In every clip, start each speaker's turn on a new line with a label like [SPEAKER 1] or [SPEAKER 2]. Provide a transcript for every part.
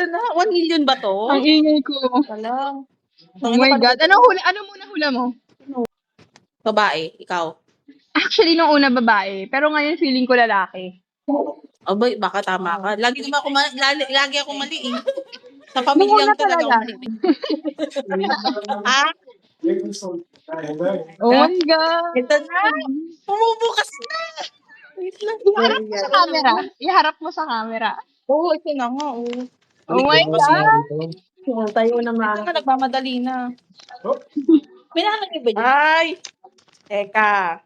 [SPEAKER 1] na. 1 million ba to?
[SPEAKER 2] Ang ingay ko.
[SPEAKER 1] Wala.
[SPEAKER 2] Oh my God. Ano muna hula mo?
[SPEAKER 1] Babae, ikaw.
[SPEAKER 2] Actually, nung una babae. Pero ngayon feeling ko lalaki.
[SPEAKER 1] Abay, baka tama ka. Lagi naman ako lagi ako mali eh. Sa
[SPEAKER 2] Nung
[SPEAKER 1] pamilyang
[SPEAKER 2] una
[SPEAKER 1] to talaga ako
[SPEAKER 2] talaga.
[SPEAKER 1] mali. Ha?
[SPEAKER 2] Oh my God.
[SPEAKER 1] Ito na. Umubukas na. Wait lang.
[SPEAKER 2] Iharap mo sa camera. Iharap mo sa camera.
[SPEAKER 1] Oo, ito na nga. Oo.
[SPEAKER 2] Oh my God.
[SPEAKER 1] Tayo naman. Ito na, nagmamadali na. Pinahalan niyo ba dyan? Ay! Teka.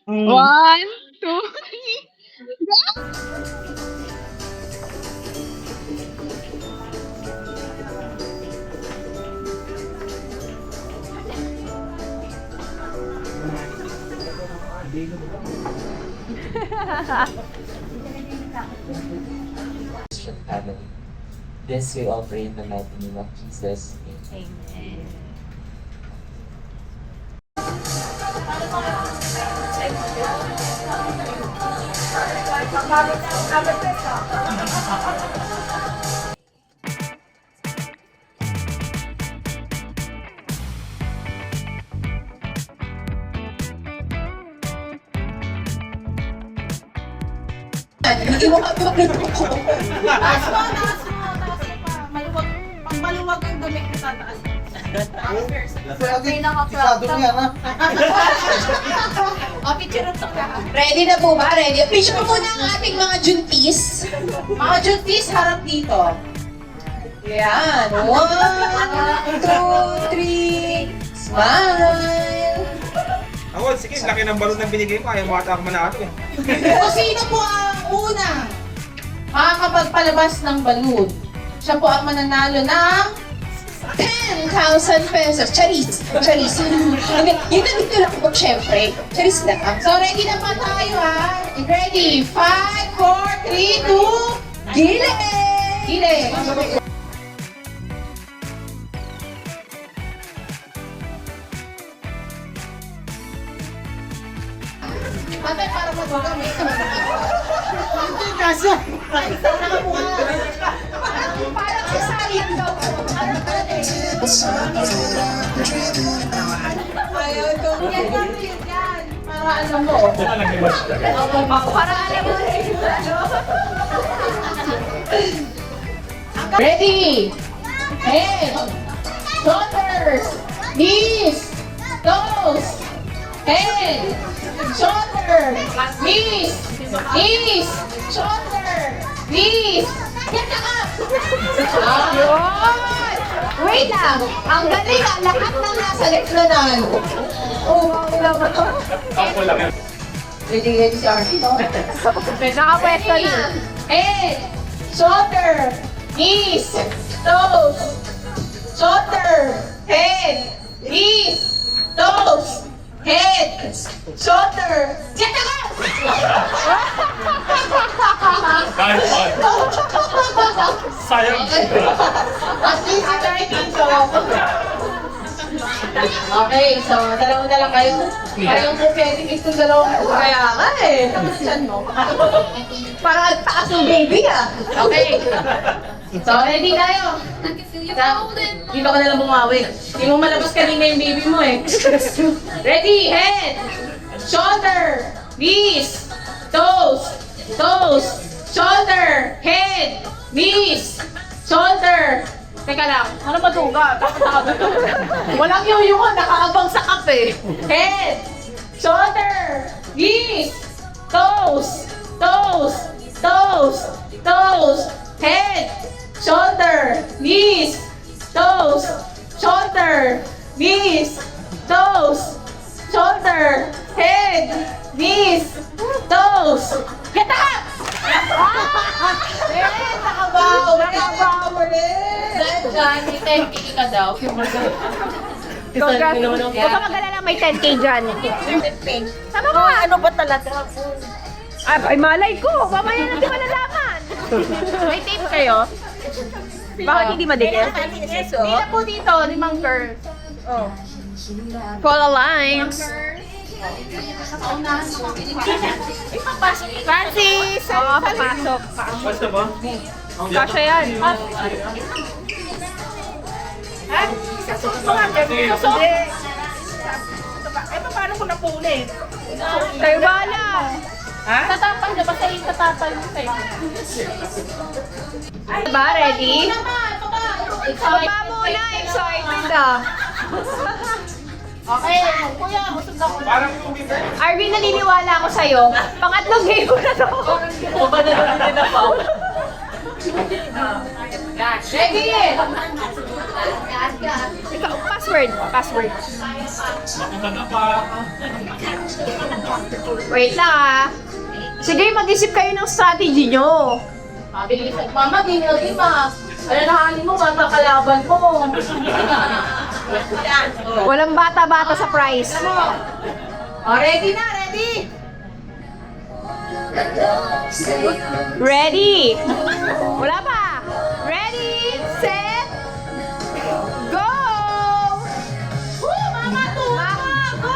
[SPEAKER 2] 1, 2, 3.
[SPEAKER 3] This we offer in the mighty name of Jesus.
[SPEAKER 4] Amen.
[SPEAKER 5] Hindi mo kami magluto.
[SPEAKER 4] Taas mo pa. Maluwag yung gamit na tataas.
[SPEAKER 5] Sigado mo yan, ha?
[SPEAKER 4] O, picture ito ka.
[SPEAKER 5] Ready na po ba? Ready? Picture mo muna ang ating mga juntis. Mga juntis, harap dito. Yan. 1, 2, 3. Smile.
[SPEAKER 6] Ako, sige, laki ng balon na binigay ko. Ayaw makata ako manalo eh.
[SPEAKER 5] O sino po ang unang makakapagpalabas ng balloon? Siya po ang mananalo ng 10,000 pesos. Charis. Charis. Yun na dito lang po, syempre. Charis na. So, ready na pa tayo, ha? Ready? 5, 4, 3, 2, gile! Gile! Patay, para mag-gamit. Hindi, kaso. Parang sasayang daw. Ayaw ito. Yan. Para alam mo. Para alam mo. Ready? Head. Shoulders. Knees. Toes. Head. Shoulder. Knees. Knees. Shoulder. Knees. Yan na ka! Ayun! Wait lang! Ang galing ah! Lahat na nasa leksyonan. Oh, wow naman.
[SPEAKER 6] Ako lang yan.
[SPEAKER 5] Ready si Artie, no?
[SPEAKER 2] Nakapwesto na.
[SPEAKER 5] Head, shoulder, knees, toes, shoulder, head, knees, toes, head, shoulder. Yan na ka!
[SPEAKER 6] Kahit saan. Sayang.
[SPEAKER 5] At least ito ay Okay, so dalawa na lang kayo. Parang po pwede itong dalawang kaya nga eh. Saan mo? Para taas ng baby ah. Okay. So ready tayo. Dito ka nalang bumawi. Hindi mo malabas kanina yung baby mo eh. Ready, head, shoulder, knees, toes, toes, shoulder, head, knees, shoulder. Teka lang, ano ba ito? Walang yung nakaabang sa kape. Head, shoulder, knees, toes, toes, toes, toes, head, shoulder, knees, toes, shoulder, knees, toes, shoulder, head, knees, toes. Get up! Nakabaw! Nakabaw mo rin!
[SPEAKER 4] Diyan, may 10K ka daw.
[SPEAKER 2] Congrats. Huwag ka mag-alala, may 10K dyan. Sama ko nga.
[SPEAKER 4] Ano ba talaga?
[SPEAKER 2] Ay, malay ko. Mamaya natin malalaman.
[SPEAKER 4] May tape kayo?
[SPEAKER 2] Bakit hindi madikit?
[SPEAKER 4] Hindi na po dito, 5 curves. Oh.
[SPEAKER 2] Follow lines.
[SPEAKER 4] Francis!
[SPEAKER 2] Oo, papasok.
[SPEAKER 6] Basta ba?
[SPEAKER 2] Kasha yan.
[SPEAKER 1] Eh, paano ko napulit?
[SPEAKER 2] Kayo bahala.
[SPEAKER 1] Ha?
[SPEAKER 4] Tatapal na ba sa'yo? Tatapal mo sa'yo.
[SPEAKER 2] Diba, ready?
[SPEAKER 4] Excited.
[SPEAKER 2] Baba muna, excited ah.
[SPEAKER 4] Okay, kuya, usap na ko.
[SPEAKER 6] Parang tubig eh.
[SPEAKER 2] Arvin, naniniwala ako sa'yo. Pangatlong game ko na to.
[SPEAKER 4] Ready?
[SPEAKER 2] Ikaw, password. Password. Wait lang ah. Sige, mag-isip kayo ng strategy nyo.
[SPEAKER 4] Mabilis. Mama, di na di ma. Alalahanin mo, mama, kalaban mo.
[SPEAKER 2] Walang bata-bata sa prize.
[SPEAKER 4] Ready na, ready?
[SPEAKER 2] Ready? Wala pa. Ready, set, go!
[SPEAKER 4] Mama, tuwa ka! Go!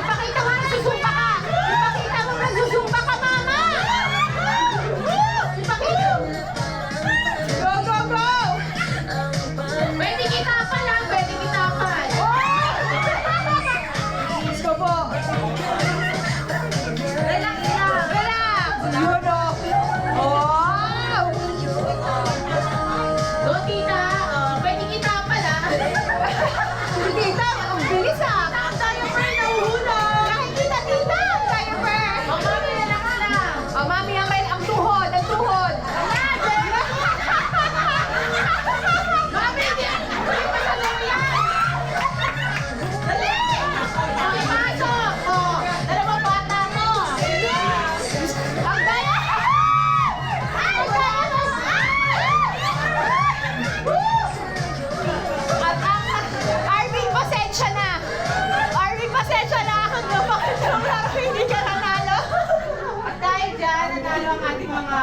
[SPEAKER 2] Ipakita mo na susumpa ka. Ipakita mo na susumpa ka, mama. Ipakita. Go, go, go!
[SPEAKER 4] Pwede kita pa lang, pwede kita pa.
[SPEAKER 2] Let's go po.
[SPEAKER 4] Relax lang.
[SPEAKER 2] Relax. Yun o. Wow!
[SPEAKER 4] Go, tita. Pwede kita pa lang.
[SPEAKER 2] Tita, ang bilis ah.
[SPEAKER 4] Tayo, friend, nahuhula.
[SPEAKER 2] Kahit kita, tita. Tayo, Fer.
[SPEAKER 4] Mami, relax lang.
[SPEAKER 2] Oh, mami, ang tuhod, ang tuhod.
[SPEAKER 4] Mami, hindi pa sa loya. Dali! Pasok! Dalawang bata mo.
[SPEAKER 2] Ang gaya!
[SPEAKER 4] Ang gaya mo!
[SPEAKER 2] At ang Arvin, pasensya na. Arvin, pasensya na. Hanggang bakit hindi ka nanalo.
[SPEAKER 4] At dahil dyan, nanalo ang ating mga...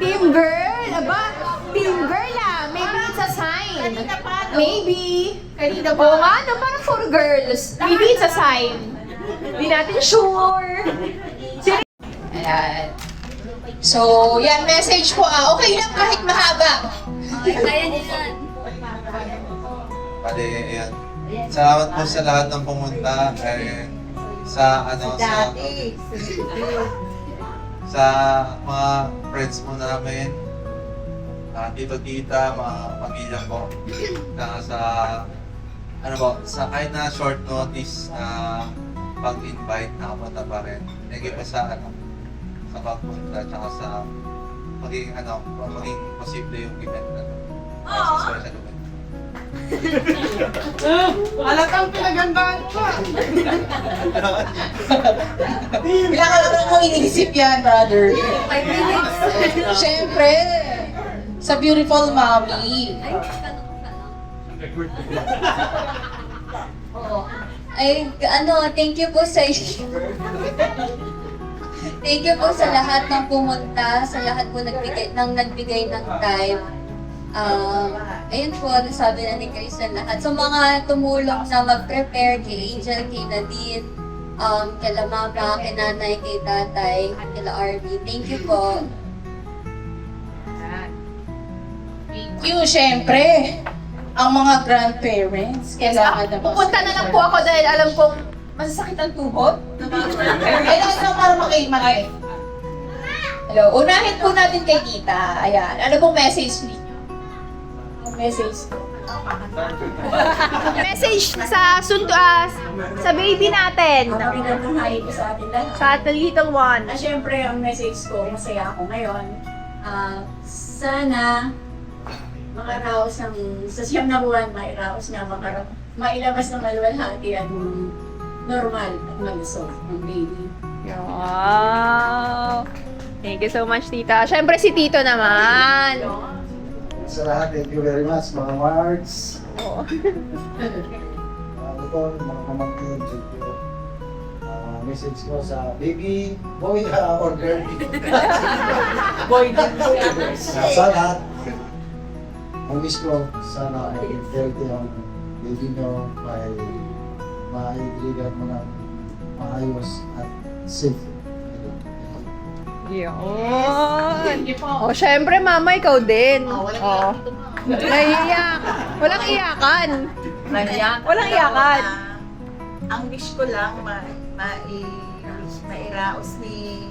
[SPEAKER 2] Team girl, aba, team girl ah. Maybe it's a sign.
[SPEAKER 4] Kanina pa, no?
[SPEAKER 2] Maybe.
[SPEAKER 4] Kanina
[SPEAKER 2] Oo nga, no, parang for girls. Maybe it's a sign. Hindi natin sure.
[SPEAKER 5] Ayan. So, yan, message po okay lang kahit mahaba.
[SPEAKER 7] Bali, ayan. Salamat po sa lahat ng pumunta. Sa mga friends mo namin. Tito-tita, mga pamilya ko. Sa kahit na short notice na pag-invite, nakapunta pa rin. Thank you po sa pagpunta, tsaka sa maging posible yung event na to. Sa special event.
[SPEAKER 4] Halatang pinagandaan mo.
[SPEAKER 5] Ilang araw mo iniisip yan, brother? Siyempre, sa beautiful mommy.
[SPEAKER 8] Ay, thank you po sa thank you po sa lahat ng pumunta, sa lahat po nagbigay ng time. Ayun po, nasabi na ni Chris sa lahat. So mga tumulong na mag-prepare kay Angel, kay Nadine, kila mama, kay nanay, kay tatay, kila RV. Thank you po.
[SPEAKER 5] Thank you, siyempre. Ang mga grandparents, kailangan na
[SPEAKER 2] Pupunta na lang po ako dahil alam kong masasakit ang tuhod.
[SPEAKER 5] Kailangan na para makaimatay. Hello, unahin po natin kay Tita. Ayan, ano pong message ninyo? Message.
[SPEAKER 2] Message sa sa baby natin.
[SPEAKER 9] Magandang hayi ko sa atin lahat.
[SPEAKER 2] Sa the little one.
[SPEAKER 9] Siyempre, ang message ko, masaya ako ngayon. Sana makaraos sa siyam na buwan, mairaos niya, mailabas ng maluwalhati at normal at malusog ng baby.
[SPEAKER 2] Wow! Thank you so much, tita. Siyempre si Tito naman.
[SPEAKER 10] Sa lahat, thank you very much, mga Marks. Mga pamangkin, thank you. Message ko sa baby, boy or girl.
[SPEAKER 1] Boy,
[SPEAKER 10] Sa lahat, ang wish ko, sana ay healthy ang baby nyo, mailigan mo ng maayos at safe.
[SPEAKER 2] Yun. O, syempre, mama, ikaw din. Oh. Naiiyak. Walang iyakan. Walang iyakan.
[SPEAKER 9] Ang wish ko lang, mairaos ni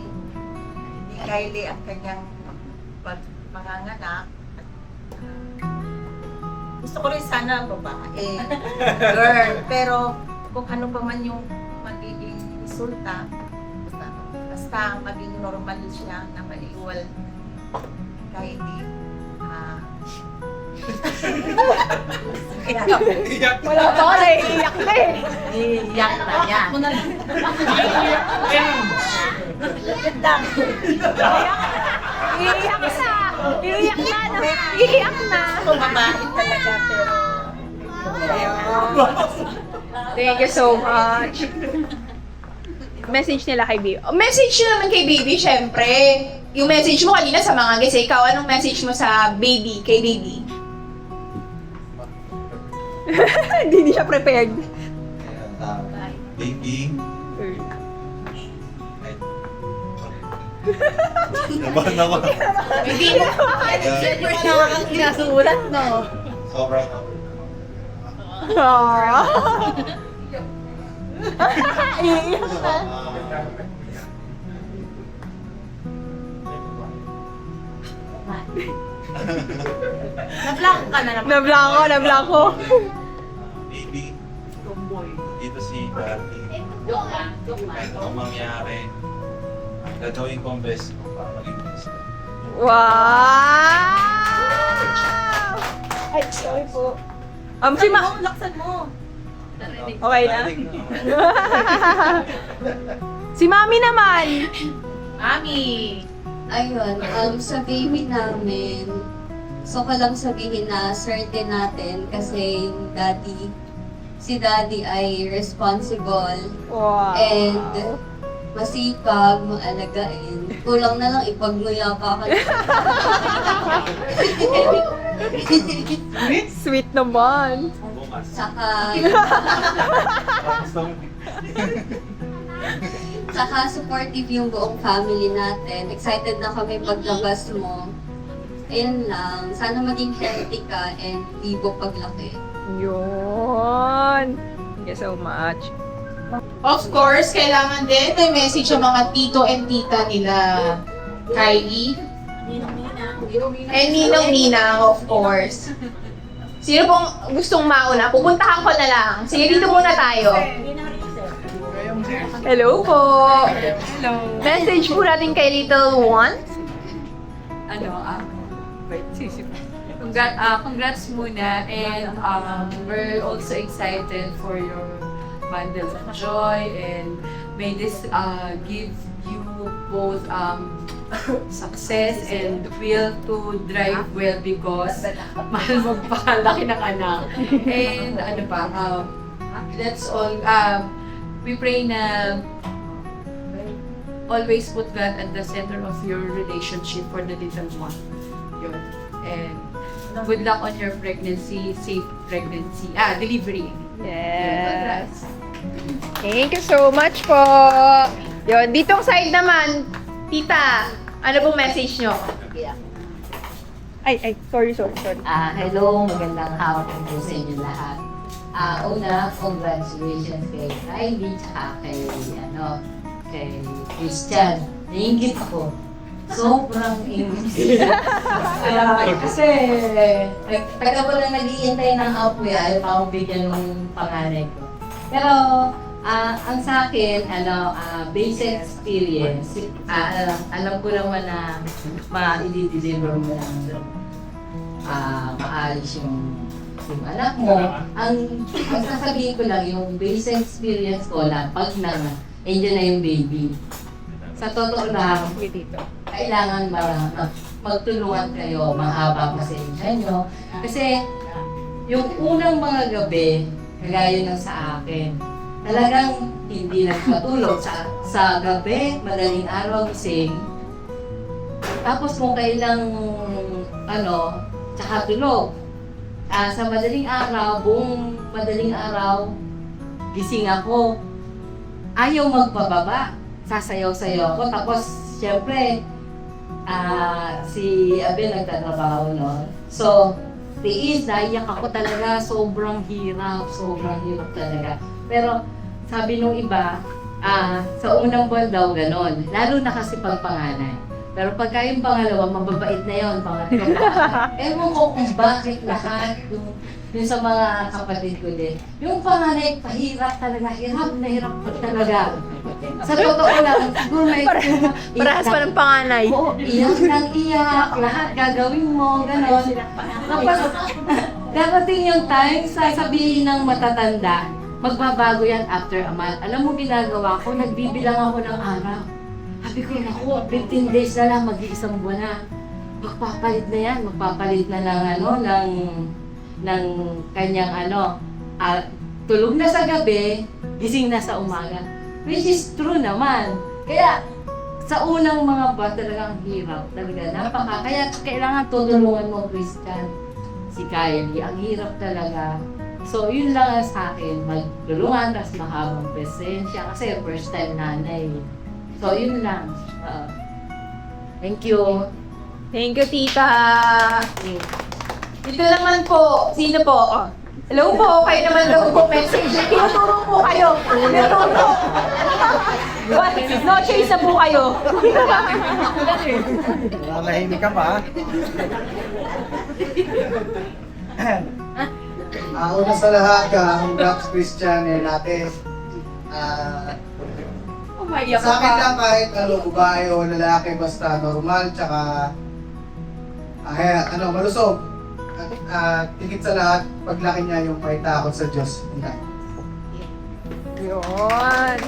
[SPEAKER 9] Kylie ang kanyang pagpanganganak. Gusto ko rin sana babae, girl. Pero kung ano pa man yung magiging resulta, basta maging normal siya na maliwal Kylie.
[SPEAKER 2] Wala pa ako, naiiyak na eh.
[SPEAKER 9] Iiyak na niya.
[SPEAKER 2] Iiyak na. Iiyak na. Iiyak na.
[SPEAKER 9] Babae talaga, pero
[SPEAKER 2] Thank you so much. Message nila kay Baby. Message nyo naman kay Baby, syempre. Yung message mo kanina sa mga guys, ikaw, anong message mo sa Baby, kay Baby? Hindi siya prepared.
[SPEAKER 7] Baby. Nabahan ako.
[SPEAKER 2] Hindi mo.
[SPEAKER 4] Siyempre naman ang sinasulat, no?
[SPEAKER 7] Sobrang
[SPEAKER 2] Iiyak na.
[SPEAKER 4] Na-blank ka na naman.
[SPEAKER 2] Nablako.
[SPEAKER 7] Baby. Dito si Daddy. Kahit ako mangyari, gagawin ko ang best ko para maging best.
[SPEAKER 2] Wow! Ay, sorry po. Si
[SPEAKER 4] Laksan mo.
[SPEAKER 2] Okay na. Si Mami naman.
[SPEAKER 4] Mami.
[SPEAKER 8] Ayun, sa baby namin, so ko lang sabihin na certain natin kasi yung si daddy ay responsible
[SPEAKER 2] Wow.
[SPEAKER 8] and masipag, maalagain. Kulang na lang ipagmuyapa ka.
[SPEAKER 2] Sweet naman.
[SPEAKER 8] Saka supportive yung buong family natin. Excited na kami paglabas mo. Ayun lang. Sana maging healthy ka and vivo paglaki.
[SPEAKER 2] Yun. Thank you so much.
[SPEAKER 5] Of course, kailangan din may message sa mga tito and tita nila Kylie. And Ninong-Ninang, of course. Sino pong gustong mauna? Pupuntahan ko na lang. Sige, dito muna tayo.
[SPEAKER 2] Hello po. Hello. Message po natin kay Little One.
[SPEAKER 11] Congrats muna, and we're also excited for your bundle of joy, and may this give you both success and will to drive well, because mahal magpakalaki ng anak. And let's all we pray na always put God at the center of your relationship for the little one. Yun. And good luck on your pregnancy, safe pregnancy, delivery.
[SPEAKER 2] Yes. Thank you so much po. Yun, ditong side naman, tita, ano pong message nyo? Ay, sorry.
[SPEAKER 12] Hello, magandang hapon po sa inyo lahat. Una, congratulations kay Kylie tsaka kay Christian. Naingit ako. Sobrang ingit. Kasi, taga po lang nag-iintay ng apoy, ayaw pa akong bigyan ng panganay ko. Pero, ang sa akin, basic experience, alam ko naman na ma-deliver mo lang maalis yung anak mo. Ang sasabihin ko lang, yung basic experience ko na pag nandiyan na yung baby. Sa totoo lang, kailangan magtulungan kayo, mahaba pasensya nyo. Kasi yung unang mga gabi, kagaya ng sa akin, talagang hindi nagpatulog. Sa gabi, madaling araw gising. Tapos kung kailang tsaka tulog. Sa madaling araw, buong madaling araw, gising ako. Ayaw magpababa. Sasayaw-sayaw ako. Tapos syempre, si Abel nagtatrabaho noon. So, tiis, naiyak ako talaga, sobrang hirap talaga. Pero, sabi nung iba, sa unang buwan daw ganon, lalo na kasi pag panganay. Pero pagka yung pangalawa, mababait na yun, pangatlo. Ewan ko kung bakit lahat, yung sa mga kapatid ko din. Yung panganay, pahirap talaga, hirap na hirap talaga. Sa totoo lang, siguro may
[SPEAKER 2] Parehas pa ng panganay.
[SPEAKER 12] Oo, iyak ng iyak, lahat gagawin mo, gano'n. Tapos, darating yung time, sasabihin ng matatanda, magbabago yan after a month. Alam mo, ginagawa ko, nagbibilang ako ng araw. Sabi ko, naku, 15 days na lang, mag-iisang buwan na. Magpapalit na yan, magpapalit na ng kanyang tulog na sa gabi, gising na sa umaga. Which is true naman. Kaya, sa unang mga buwan, talagang hirap. Talaga, kaya kailangan tutulungan mo, Christian. Si Kylie, ang hirap talaga. So, yun lang ang sa akin, magtulungan, tapos mahabang presensya. Kasi first time nanay. So, yun lang. Thank you.
[SPEAKER 2] Thank you, tita. Dito naman po. Sino po? Oh. Hello po. Kayo naman daw po message. Tinuturo po kayo. Tinuturo. No choice na po kayo.
[SPEAKER 10] Nahimik ka pa, una sa lahat, congrats Christian and ate. Sa akin lang kahit babae o lalaki, basta normal, tsaka malusog. Tigit sa lahat, paglaki niya yung may takot sa Diyos.
[SPEAKER 2] Yun.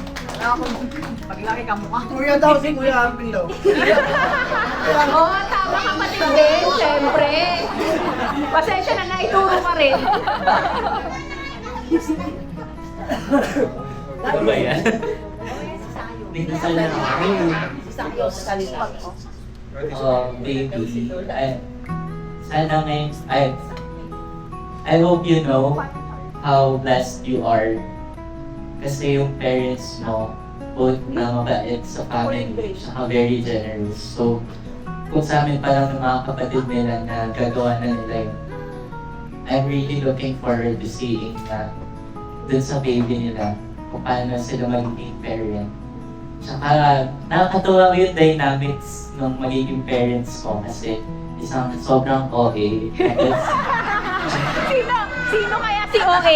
[SPEAKER 4] Paglaki ka mukha.
[SPEAKER 10] Kuya daw, si Kuya Arvin daw.
[SPEAKER 2] Oo, tama kapatid din, syempre. Pasensya na naituro ka rin.
[SPEAKER 3] Ano ba yan? Dito sa baby, I hope you know how blessed you are. Kasi yung parents mo, both na mabait sa family, saka very generous. So, kung sa amin pa lang ng mga kapatid nila na gagawa na nila yun, I'm really looking forward to seeing na dun sa baby nila, kung paano sila magiging parent. Tsaka, nakakatuwa yung dynamics ng magiging parents ko kasi isang sobrang OA.
[SPEAKER 2] Sino kaya si OA?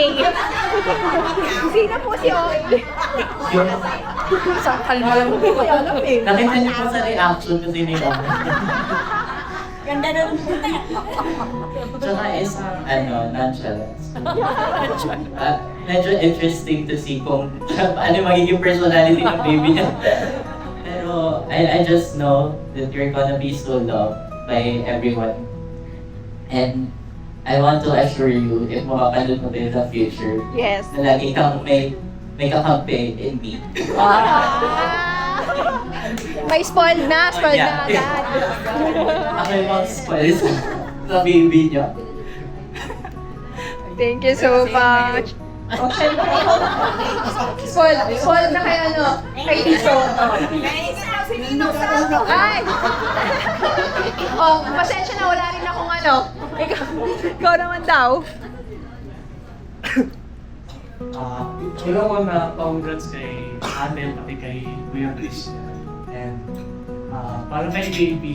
[SPEAKER 2] Sino po si OA?
[SPEAKER 3] Yung,
[SPEAKER 2] Isang kalma lang po kaya alam eh.
[SPEAKER 3] nakita niyo po sa reaction kasi nila.
[SPEAKER 4] Ganda na rin puti.
[SPEAKER 3] Tsaka isang, nonchalance. Medyo interesting to see kung ano magiging personality ng baby niya. Pero, I just know that you're gonna be so loved by everyone. And I want to assure you, if makapanood mo in the future,
[SPEAKER 2] Yes.
[SPEAKER 3] na lagi kang may kakampi in me.
[SPEAKER 2] May spoiled na
[SPEAKER 3] Yeah.
[SPEAKER 2] agad.
[SPEAKER 3] Ako yung mga spoil sa baby niyo.
[SPEAKER 2] Thank you so much. Oh, syempre. Spoiled na kay kay Tito. Ay! Oh, pasensya na, wala rin akong Ikaw naman daw.
[SPEAKER 13] Wala ko na congrats kay Adel pati kay Kuya Christian. And para kay baby,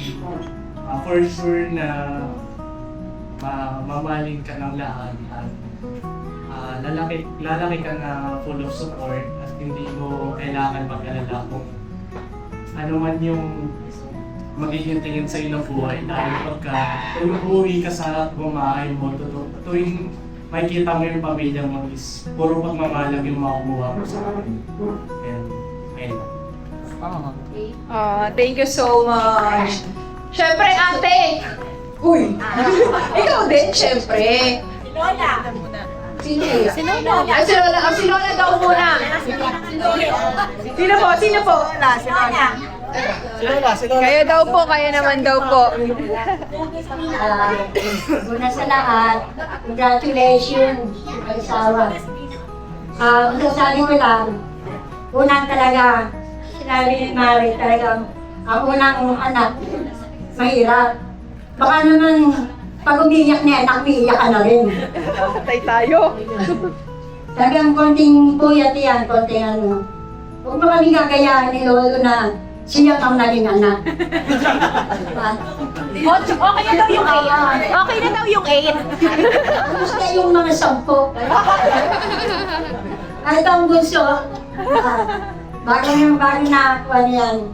[SPEAKER 13] for sure na mamahalin ka ng lahat at lalaki ka na full of support at hindi mo kailangan mag-alala kung ano man yung magiging tingin sa ng buhay dahil pagka uuwi ka sa bumahay mo, tuwing makikita mo yung pamilya mo is puro pagmamahalang yung makukuha mo sa akin. And ayun.
[SPEAKER 2] Thank you so much. Syempre, ate! Uy! Ikaw din, syempre.
[SPEAKER 4] Lola.
[SPEAKER 2] Sino kaya? Si Lola. Si Lola daw muna. Sino po?
[SPEAKER 4] Si Lola.
[SPEAKER 2] Kayo daw po, kayo naman daw po.
[SPEAKER 8] Una sa lahat, congratulations sa asawa. Masasabi ko lang, una talaga, sinabi ni Mari talagang
[SPEAKER 14] ang unang anak, mahirap. Baka naman, pag umiiyak niya, anak, umiiyak ka na rin.
[SPEAKER 2] Patay tayo.
[SPEAKER 14] Talagang konting puyat yan, konting ano. Huwag mo kami gagayahan ni Lolo na siya ang naging anak.
[SPEAKER 2] Okay na daw yung 8. Okay na daw yung 8.
[SPEAKER 14] Gusto yung mga 10. Kahit ang gusto, bago na ako yan,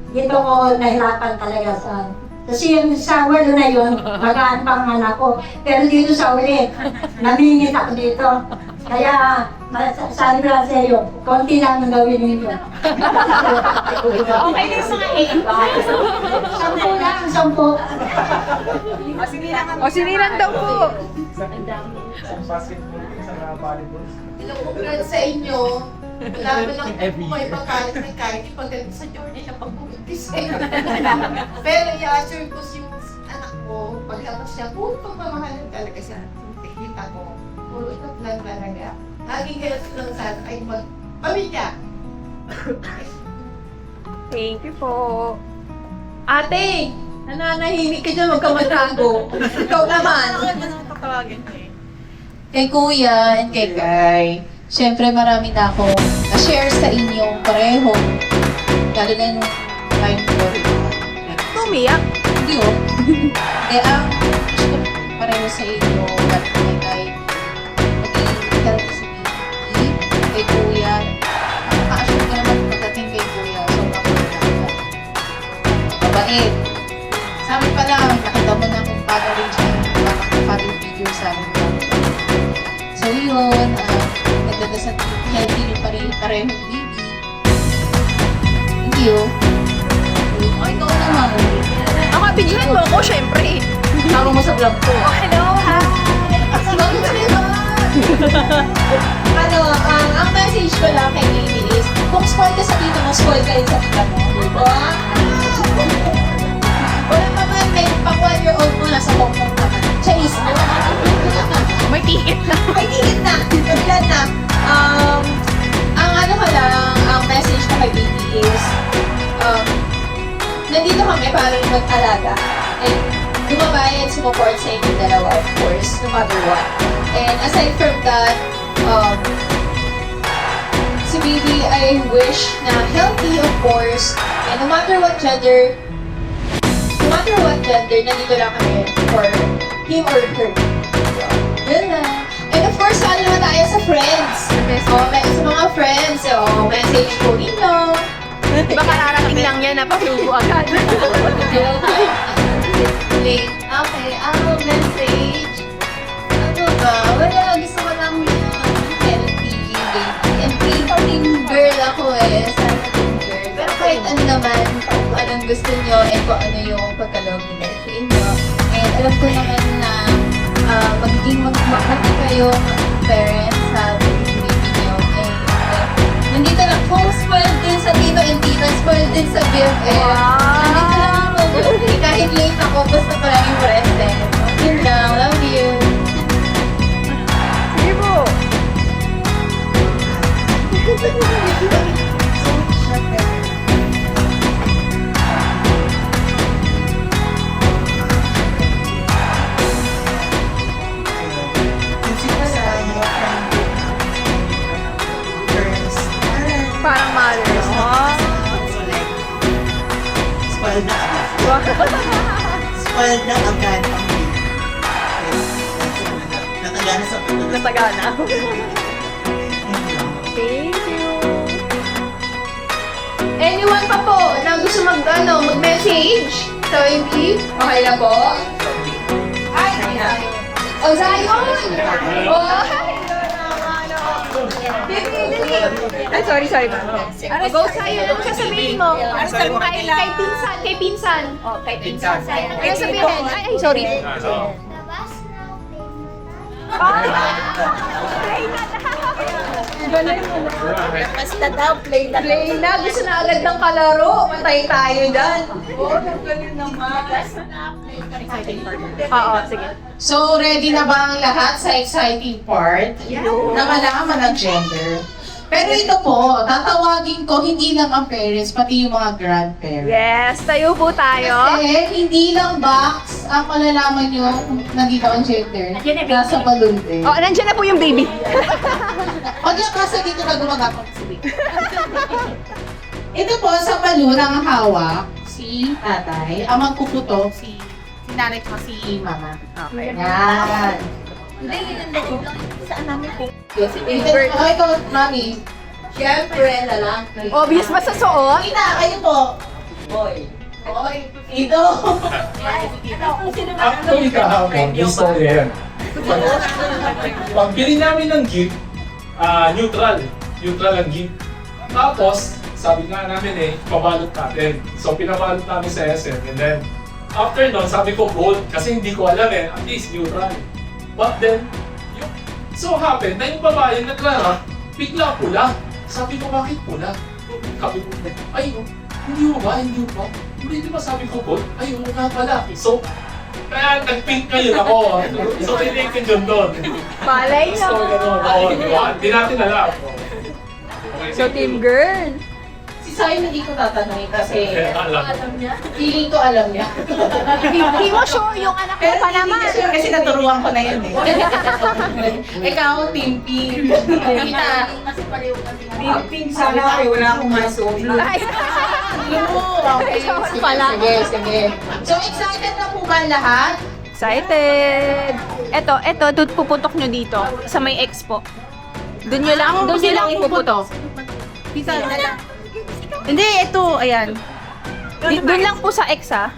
[SPEAKER 14] dito ko nahirapan talaga sa... Kasi yung sa walo na yun, magaan pang anak ko. Pero dito sa ulit, namingit ako dito. Kaya, sabi ko lang sa iyo, konti lang ang gawin ninyo.
[SPEAKER 2] Okay na yung mga
[SPEAKER 14] 10 lang, 10.
[SPEAKER 2] O, sinilang daw po.
[SPEAKER 5] Congrats sa inyo. Wala mo lang po kayo pagkalit ng kahit pagdating sa journey na pag-umpis Pero i-assure ko yung anak ko, paglabas siya, puro pagmamahalan talaga siya. Kita ko, puro ikat lang talaga. Laging ganito lang sana ay magpamilya.
[SPEAKER 2] Thank you po. Ate, nananahimik ka dyan, huwag ka matago. Ikaw naman.
[SPEAKER 5] Kay Kuya and kay Kai, syempre marami na akong na-share sa inyong pareho. Lalo na yung time ko.
[SPEAKER 2] Tumiyak.
[SPEAKER 5] Hindi oh. Kaya ang pareho sa inyo, at kay Kai, maging healthy si Baby, kay Kuya. Nakaka-assure ko naman pagdating kay Kuya, sobrang maganda. Mabait. Sa amin pala, nakita mo na kung paano rin siya yung family figure sa amin. So yun, nagdada sa healthy pa rin parehong baby. Thank you. O, ikaw naman.
[SPEAKER 2] Ako, bigyan mo ako, syempre.
[SPEAKER 5] Tawag mo sa vlog ko.
[SPEAKER 2] Oh, hello, hi.
[SPEAKER 5] Ang message ko lang kay Baby is, kung spoil ka sa tito mo, spoil ka rin sa tita mo. Wala naman, may pang 1-year-old mo nasa Hong Kong naman. Chinese mo.
[SPEAKER 2] May ticket na.
[SPEAKER 5] May ticket na. Nagplan na. Ang ano ko lang, ang message ko kay Baby is, nandito kami para mag-alaga. And dumabay at sumuport sa inyong dalawa, of course, no matter what. And aside from that, si Baby, I wish na healthy, of course. And no matter what gender, nandito lang kami for him or her. Yun na. And of course, ano naman tayo sa friends. Sa mga friends, message ko ninyo.
[SPEAKER 2] Baka kararating lang yan, napasubo agad.
[SPEAKER 5] Okay, ang message. Ano ba? Wala, gusto ko lang yung healthy baby. And team girl ako eh. Sana team girl. Pero kahit ano naman, kung anong gusto nyo and kung ano yung pagkalogi na sa inyo. And alam ko naman na magiging magmakati kayong parents sa baby nyo. And nandito lang, kung spoiled din sa tito and tita, spoiled din sa BFF. Nandito lang ako. Kahit late ako, basta maraming present. Yun lang, love you.
[SPEAKER 2] Sige po. Parang mother.
[SPEAKER 9] Spoiled na agad. Spoiled na agad ang baby. Natagana sa pagkakas.
[SPEAKER 2] Natagana. Thank you.
[SPEAKER 5] Anyone pa po na gusto mag-message sa baby? Okay na po? Ay! O, Zion! O,
[SPEAKER 2] Ay, sorry. Go sa'yo. Anong sasabihin mo? Kay pinsan. Oh, kay pinsan. Anong sabihin? Ay, sorry.
[SPEAKER 5] basta daw, play na.
[SPEAKER 2] Play na. Gusto na agad ng kalaro. Patay tayo dyan.
[SPEAKER 5] Galing naman.
[SPEAKER 2] Oo, sige.
[SPEAKER 5] So, ready na ba ang lahat sa exciting part? Na malaman ang gender? Pero ito po, tatawagin ko hindi lang ang parents, pati yung mga grandparents.
[SPEAKER 2] Yes, tayo po tayo.
[SPEAKER 5] Kasi hindi lang box ang malalaman nyo kung nandito ang gender. Nasa balloon din.
[SPEAKER 2] Oh, nandiyan na po yung baby.
[SPEAKER 5] Huwag lang kasi dito na gumagapang si baby. Ito po, sa balloon ang hawak, si tatay. Ang magpuputo, si nanay ko, si mama.
[SPEAKER 2] Okay.
[SPEAKER 5] Yan.
[SPEAKER 9] Hindi, yun lang. Saan namin po?
[SPEAKER 5] Ito, mami.
[SPEAKER 9] Siyempre, lalaki.
[SPEAKER 2] Obvious ba sa suot?
[SPEAKER 5] Kita, kayo po.
[SPEAKER 9] Boy.
[SPEAKER 5] Hoy, ito.
[SPEAKER 6] Actually kahapon, istorya yan. Pag bili namin ng gift, neutral. Neutral ang gift. Tapos, sabi nga namin pabalot natin. So, pinabalot namin sa SM. And then, after nun, sabi ko gold kasi hindi ko alam at least neutral. But then, so happened na yung babae nagrarap, bigla pula. Sabi ko, bakit pula? Sabi ko, ay, hindi mo ba? Hindi ba sabi ko gold? Ay, oo nga pala. So, kaya nag-pink ngayon ako. So, related yun doon.
[SPEAKER 2] Malay
[SPEAKER 6] So, gano'n. Oo, hindi natin alam.
[SPEAKER 2] So, team girl.
[SPEAKER 5] Si Sayo hindi ko tatanungin kasi
[SPEAKER 6] Alam
[SPEAKER 5] niya. Feeling ko alam niya.
[SPEAKER 2] Hindi mo sure yung anak mo pa naman.
[SPEAKER 5] Kasi naturuan ko na yun Ikaw, Team Pink. Kita.
[SPEAKER 9] Team Pink, sana kayo wala akong masok.
[SPEAKER 2] Ay,
[SPEAKER 5] Okay. Sige. So, excited na po ba lahat?
[SPEAKER 2] excited. Eto, puputok nyo dito sa may expo. Doon nyo lang ipuputok.
[SPEAKER 4] Pisa na lang. Hindi, ito, ayan.
[SPEAKER 2] Doon lang po sa ex, ha?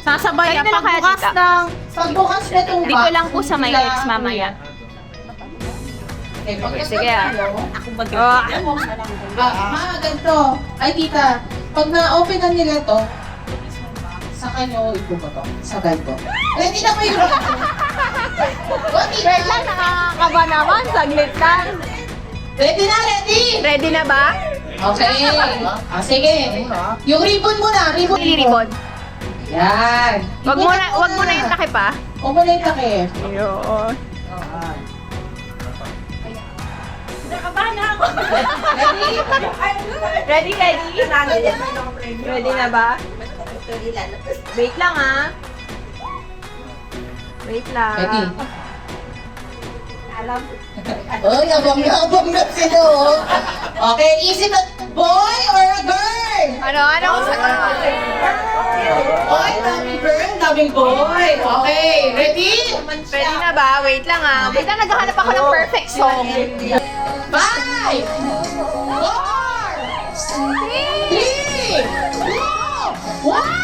[SPEAKER 4] Sasabay
[SPEAKER 2] Kayo
[SPEAKER 4] ang
[SPEAKER 2] na lang kaya,
[SPEAKER 4] pagbukas
[SPEAKER 2] tita.
[SPEAKER 4] ng...
[SPEAKER 5] Pagbukas na itong
[SPEAKER 2] Dito lang po sa may ex mamaya. Sige,
[SPEAKER 4] Ako ba
[SPEAKER 5] ganito. Ay, tita. Pag na-open na nila to, sa kanyo ipuputo. Sa ganito. Ready na kayo.
[SPEAKER 2] Wait lang, nakakaba naman. Saglit lang.
[SPEAKER 5] Ready na, ready!
[SPEAKER 2] Ready na ba?
[SPEAKER 5] Okay. Sige. Yung ribbon mo na.
[SPEAKER 2] Ribbon.
[SPEAKER 5] Yan.
[SPEAKER 2] Wag mo na yung takip, ha?
[SPEAKER 5] Huwag mo na yung takip.
[SPEAKER 2] Ayun. Ready? Ready na ba? Wait lang, ha? Wait lang.
[SPEAKER 5] Ready? Oh, abang na sila, oh. Okay, is it a boy or a girl?
[SPEAKER 2] Ano?
[SPEAKER 5] Boy, daming girl, daming boy. Okay, ready?
[SPEAKER 2] Ready na ba? Wait lang, ha? Wait lang, naghahanap ako ng perfect song.
[SPEAKER 5] 5, 4, 3, 2, 1.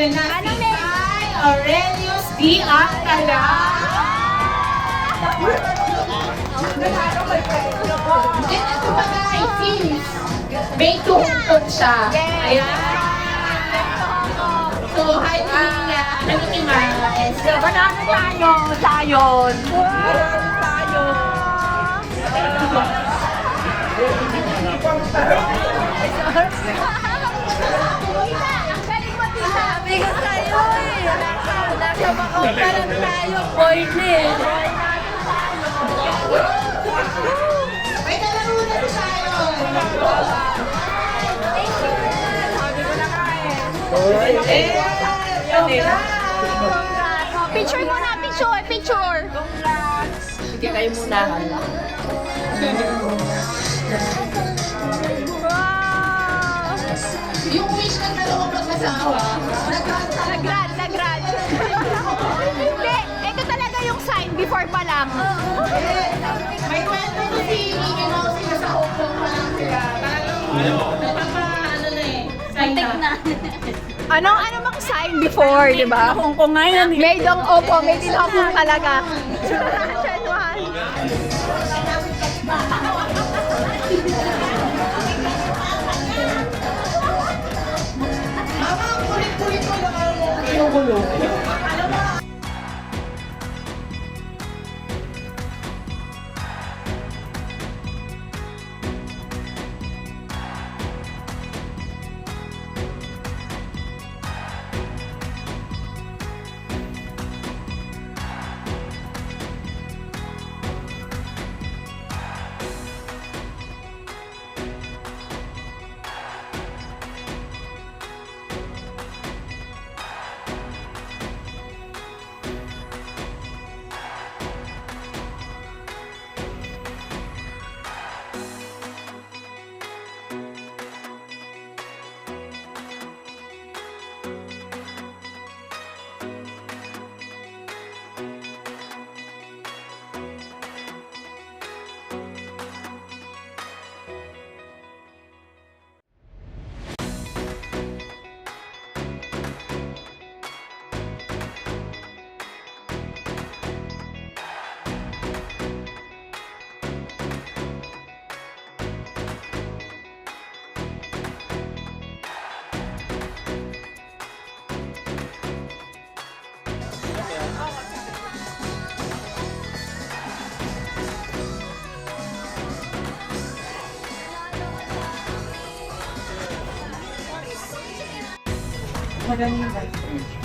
[SPEAKER 5] Ay, Aurelius D. Alcala. Then ito pa guys, sis. May tuhod siya. Ayan. So, hi Tina. Nagkikimas.
[SPEAKER 2] Banana tayo. Sayon.
[SPEAKER 11] Sabi ko sa'yo nasa makamparan tayo, boylet.
[SPEAKER 5] May kalaro na si Sharon.
[SPEAKER 2] Picture muna, picture.
[SPEAKER 11] Sige, kayo muna.
[SPEAKER 5] Yung wish ng dalawang mag-asawa.
[SPEAKER 2] Nag-grad. Hindi, ito talaga yung sign before pa lang.
[SPEAKER 5] May kwento ko si Mickey Mouse sila sa Hong Kong pa lang sila. Sign na.
[SPEAKER 2] Ano bang sign before, di ba?
[SPEAKER 4] Hong Kong ngayon.
[SPEAKER 2] Made in Hong Kong talaga.
[SPEAKER 6] Kumukulo.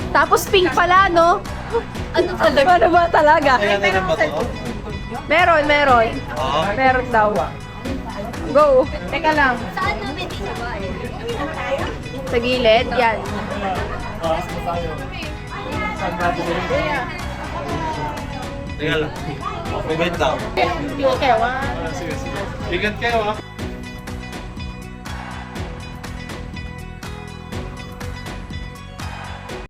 [SPEAKER 2] Tapos pink pala, no? Ano talaga? Ano ba talaga? Meron. Meron daw. Go. Teka lang.
[SPEAKER 8] Saan namin dito ba eh?
[SPEAKER 2] Sa gilid, yan.
[SPEAKER 7] Teka lang. Wait lang.
[SPEAKER 6] Sige. Ingat kayo, ha?